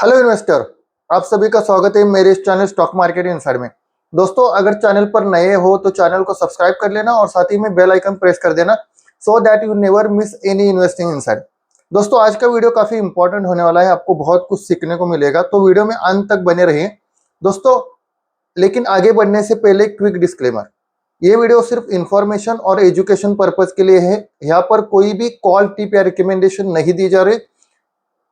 Hello investor, आप सभी का स्वागत है मेरे इस चैनल स्टॉक मार्केट इनसाइड में। दोस्तों, अगर चैनल पर नए हो तो चैनल को सब्सक्राइब कर लेना और साथ ही में बेल आइकन प्रेस कर देना so that you never miss any investing inside. दोस्तों, आज का वीडियो काफी इंपॉर्टेंट होने वाला है, आपको बहुत कुछ सीखने को मिलेगा, तो वीडियो में अंत तक बने रहिए दोस्तों। लेकिन आगे बढ़ने से पहले क्विक डिस्क्लेमर, ये वीडियो सिर्फ इंफॉर्मेशन और एजुकेशन पर्पज के लिए है। यहाँ पर कोई भी कॉल, टिप या रिकमेंडेशन नहीं दी जा रही।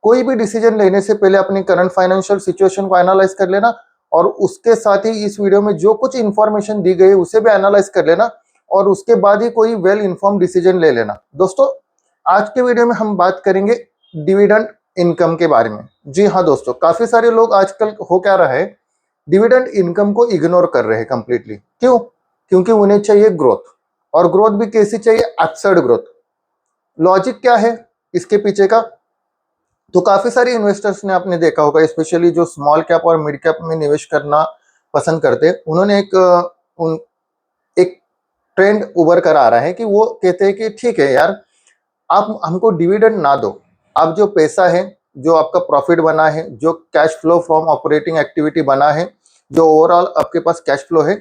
कोई भी डिसीजन लेने से पहले अपनी करंट फाइनेंशियल सिचुएशन को एनालाइज कर लेना और उसके साथ ही इस वीडियो में जो कुछ इंफॉर्मेशन दी गई है उसे भी एनालाइज कर लेना और उसके बाद ही कोई वेल इन्फॉर्म डिसीजन ले लेना। दोस्तों, आज के वीडियो में हम बात करेंगे डिविडेंड इनकम के बारे में। जी हाँ दोस्तों, काफी सारे लोग आजकल हो क्या रहा है, डिविडेंड इनकम को इग्नोर कर रहे हैं कंप्लीटली। क्यों? क्योंकि उन्हें चाहिए ग्रोथ, और ग्रोथ भी कैसी चाहिए? Absurd growth. लॉजिक क्या है इसके पीछे का? तो काफी सारे इन्वेस्टर्स ने आपने देखा होगा, स्पेशली जो स्मॉल कैप और मिड कैप में निवेश करना पसंद करते हैं, उन्होंने एक ट्रेंड उभर कर आ रहा है कि वो कहते हैं कि ठीक है यार, आप हमको डिविडेंड ना दो, आप जो पैसा है, जो आपका प्रॉफिट बना है, जो cash flow from operating activity बना है, जो ओवरऑल आपके पास कैश फ्लो है,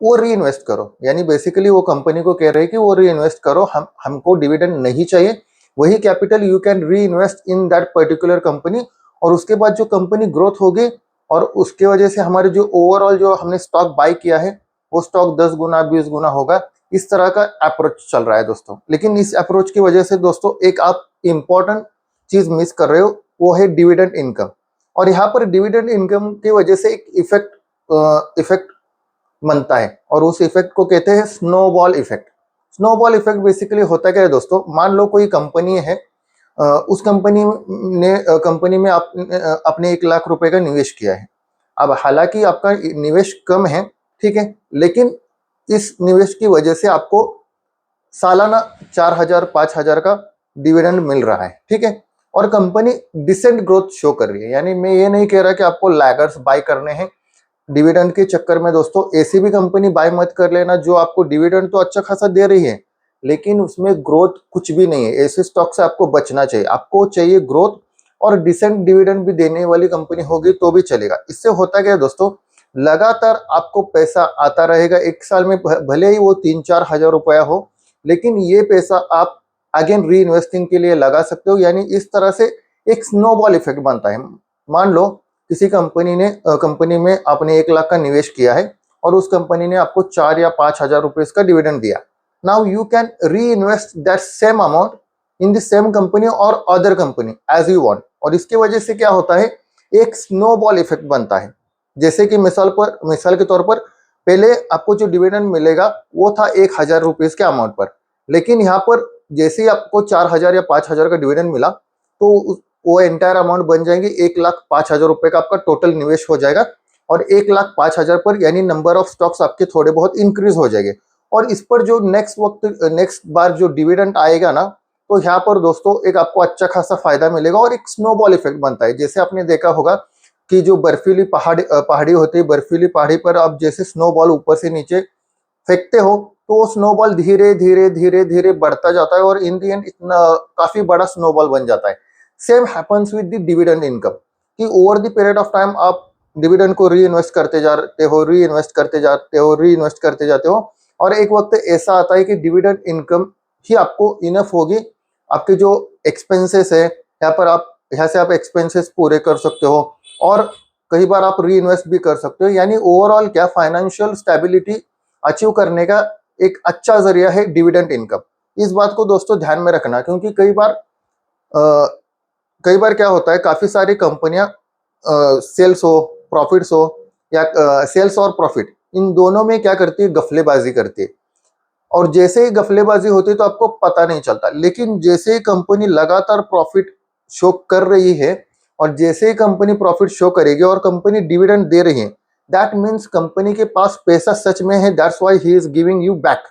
वो री इन्वेस्ट करो। यानी बेसिकली वो कंपनी को कह रहे हैं कि वो री इन्वेस्ट करो, हमको डिविडेंड नहीं चाहिए। वही कैपिटल यू कैन री invest in that particular company, और उसके बाद जो कंपनी ग्रोथ होगी और उसके वजह से हमारे जो ओवरऑल जो हमने स्टॉक बाय किया है वो स्टॉक 10 गुना 20 गुना होगा। इस तरह का अप्रोच चल रहा है दोस्तों। लेकिन इस अप्रोच की वजह से दोस्तों एक आप इंपॉर्टेंट चीज मिस कर रहे हो, वो है डिविडेंड इनकम। और यहाँ पर डिविडेंड इनकम की वजह से एक इफेक्ट बनता है और उस इफेक्ट को कहते हैं snowball effect. Snowball effect basically होता क्या है दोस्तों? मान लो कोई कंपनी है, उस कंपनी में आपने 1 लाख रुपए का निवेश किया है। अब हालांकि आपका निवेश कम है, ठीक है, लेकिन इस निवेश की वजह से आपको सालाना 4,000 5,000 का डिविडेंड मिल रहा है, ठीक है। और कंपनी डिसेंट ग्रोथ शो कर रही है। यानी मैं ये नहीं कह रहा कि आपको लैगर्स बाय करने हैं डिविडेंड के चक्कर में। दोस्तों, ऐसी भी कंपनी बाय मत कर लेना जो आपको डिविडेंड तो अच्छा खासा दे रही है लेकिन उसमें ग्रोथ कुछ भी नहीं है। ऐसे स्टॉक से आपको बचना चाहिए। आपको चाहिए ग्रोथ और डिसेंट डिविडेंड भी देने वाली कंपनी होगी तो भी चलेगा। इससे होता क्या है दोस्तों, लगातार आपको पैसा आता रहेगा। एक साल में भले ही वो 3-4 हजार रुपया हो, लेकिन ये पैसा आप अगेन री इन्वेस्टिंग के लिए लगा सकते हो। यानी इस तरह से एक स्नोबॉल इफेक्ट बनता है। मान लो किसी कंपनी में आपने 1 लाख का निवेश किया है और उस कंपनी ने आपको 4 या 5 हजार रुपए का डिविडेंड दिया। Now you can reinvest that same amount in the same company और other company as you want. और इसके वजह से क्या होता है, एक स्नोबॉल इफेक्ट बनता है। जैसे कि मिसाल के तौर पर पहले आपको जो डिविडेंड मिलेगा वो था 1,000 रुपीज के अमाउंट पर, लेकिन यहाँ पर जैसे ही आपको 4,000 या 5,000 का डिविडेंड मिला तो वो एंटायर अमाउंट बन जाएंगे 1,05,000 रुपए का आपका टोटल निवेश हो जाएगा। और 1,05,000 पर यानी नंबर ऑफ स्टॉक्स आपके थोड़े बहुत इंक्रीज हो जाएंगे। और इस पर जो नेक्स्ट बार जो डिविडेंड आएगा ना, तो यहाँ पर दोस्तों एक आपको अच्छा खासा फायदा मिलेगा और एक स्नोबॉल इफेक्ट बनता है। जैसे आपने देखा होगा कि जो बर्फीली पहाड़ी होती है, बर्फीली पहाड़ी पर आप जैसे स्नोबॉल ऊपर से नीचे फेंकते हो तो वो स्नोबॉल धीरे धीरे धीरे धीरे बढ़ता जाता है और इन दी एंड इतना काफी बड़ा स्नोबॉल बन जाता है। Same happens with the dividend income कि over the period of time आप डिविडेंड को री इन्वेस्ट करते जाते हो, री इन्वेस्ट करते जाते हो, री इन्वेस्ट करते जाते हो, और एक वक्त ऐसा आता है कि डिविडेंड इनकम ही आपको इनफ होगी। आपके जो एक्सपेंसेस है यहाँ से आप एक्सपेंसेस पूरे कर सकते हो और कई बार आप री इन्वेस्ट भी कर सकते हो। यानी ओवरऑल क्या फाइनेंशियल स्टेबिलिटी अचीव करने का एक अच्छा जरिया है डिविडेंड इनकम। इस बात को दोस्तों ध्यान में रखना, क्योंकि कई बार क्या होता है, काफी सारी कंपनियां सेल्स हो प्रॉफिट्स हो या सेल्स और प्रॉफिट इन दोनों में क्या करती है, गफलेबाजी करती है। और जैसे ही गफलेबाजी होती है तो आपको पता नहीं चलता, लेकिन जैसे ही कंपनी लगातार प्रॉफिट शो कर रही है और जैसे ही कंपनी प्रॉफिट शो करेगी और कंपनी डिविडेंड दे रही है, दैट मीन्स कंपनी के पास पैसा सच में है। That's why he is giving you back.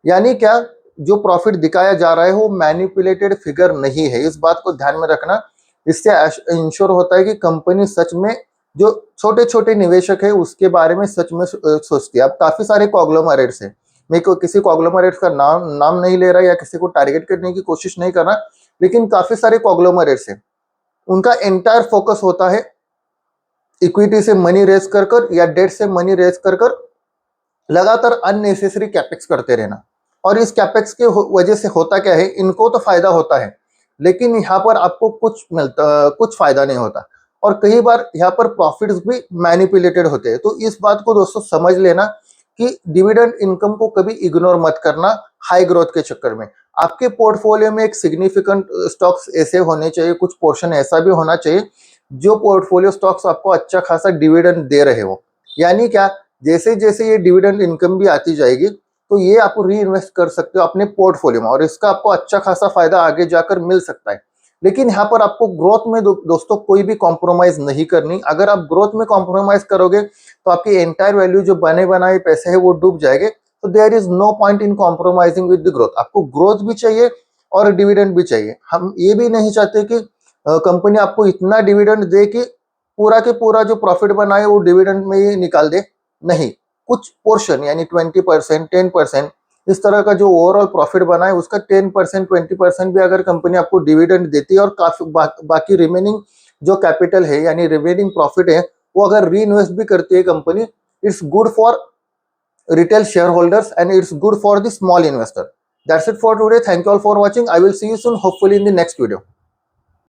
यानी क्या, जो प्रॉफिट दिखाया जा रहा है वो मैनिपुलेटेड फिगर नहीं है। इस बात को ध्यान में रखना। इससे इंश्योर होता है कि कंपनी सच में जो छोटे छोटे निवेशक है उसके बारे में सच में सोचती है। अब काफी सारे कॉन्ग्लोमरेट्स हैं, मैं को किसी कॉन्ग्लोमरेट्स का नाम नहीं ले रहा या किसी को टारगेट करने की कोशिश नहीं कर रहा, लेकिन काफी सारे कॉन्ग्लोमरेट्स हैं। उनका एंटायर फोकस होता है इक्विटी से मनी रेज कर या डेट से मनी रेज कर लगातार अननेसेसरी कैपेक्स करते रहना। और इस कैपेक्स के वजह से होता क्या है, इनको तो फायदा होता है लेकिन यहाँ पर आपको कुछ फायदा नहीं होता, और कई बार यहाँ पर प्रॉफिट्स भी मैनिपुलेटेड होते हैं। तो इस बात को दोस्तों समझ लेना कि डिविडेंड इनकम को कभी इग्नोर मत करना हाई ग्रोथ के चक्कर में। आपके पोर्टफोलियो में एक सिग्निफिकेंट स्टॉक्स ऐसे होने चाहिए, कुछ पोर्शन ऐसा भी होना चाहिए जो पोर्टफोलियो स्टॉक्स आपको अच्छा खासा डिविडेंड दे रहे हो। यानी क्या, जैसे जैसे ये डिविडेंड इनकम भी आती जाएगी तो ये आप री इन्वेस्ट कर सकते हो अपने पोर्टफोलियो में, और इसका आपको अच्छा खासा फायदा आगे जाकर मिल सकता है। लेकिन यहाँ पर आपको ग्रोथ में दोस्तों कोई भी कॉम्प्रोमाइज नहीं करनी। अगर आप ग्रोथ में कॉम्प्रोमाइज करोगे तो आपकी एंटायर वैल्यू जो बने बनाए पैसे है वो डूब जाएंगे। तो there is no point in compromising with the growth. आपको ग्रोथ भी चाहिए और डिविडेंड भी चाहिए। हम ये भी नहीं चाहते कि कंपनी आपको इतना डिविडेंड दे कि पूरा के पूरा जो प्रॉफिट बनाए वो डिविडेंड में ही निकाल दे। नहीं, कुछ पोर्शन यानी 20%, 10%, इस तरह का जो ओवरऑल प्रॉफिट बना है उसका 10%, 20% भी अगर कंपनी आपको डिविडेंड देती है और काफी बाकी रिमेनिंग जो कैपिटल है यानी रिमेनिंग प्रॉफिट है वो अगर री इन्वेस्ट भी करती है company, it's good for retail shareholders and it's good for the small investor. That's it for today. Thank you all for watching. I will see you soon, hopefully in the next video.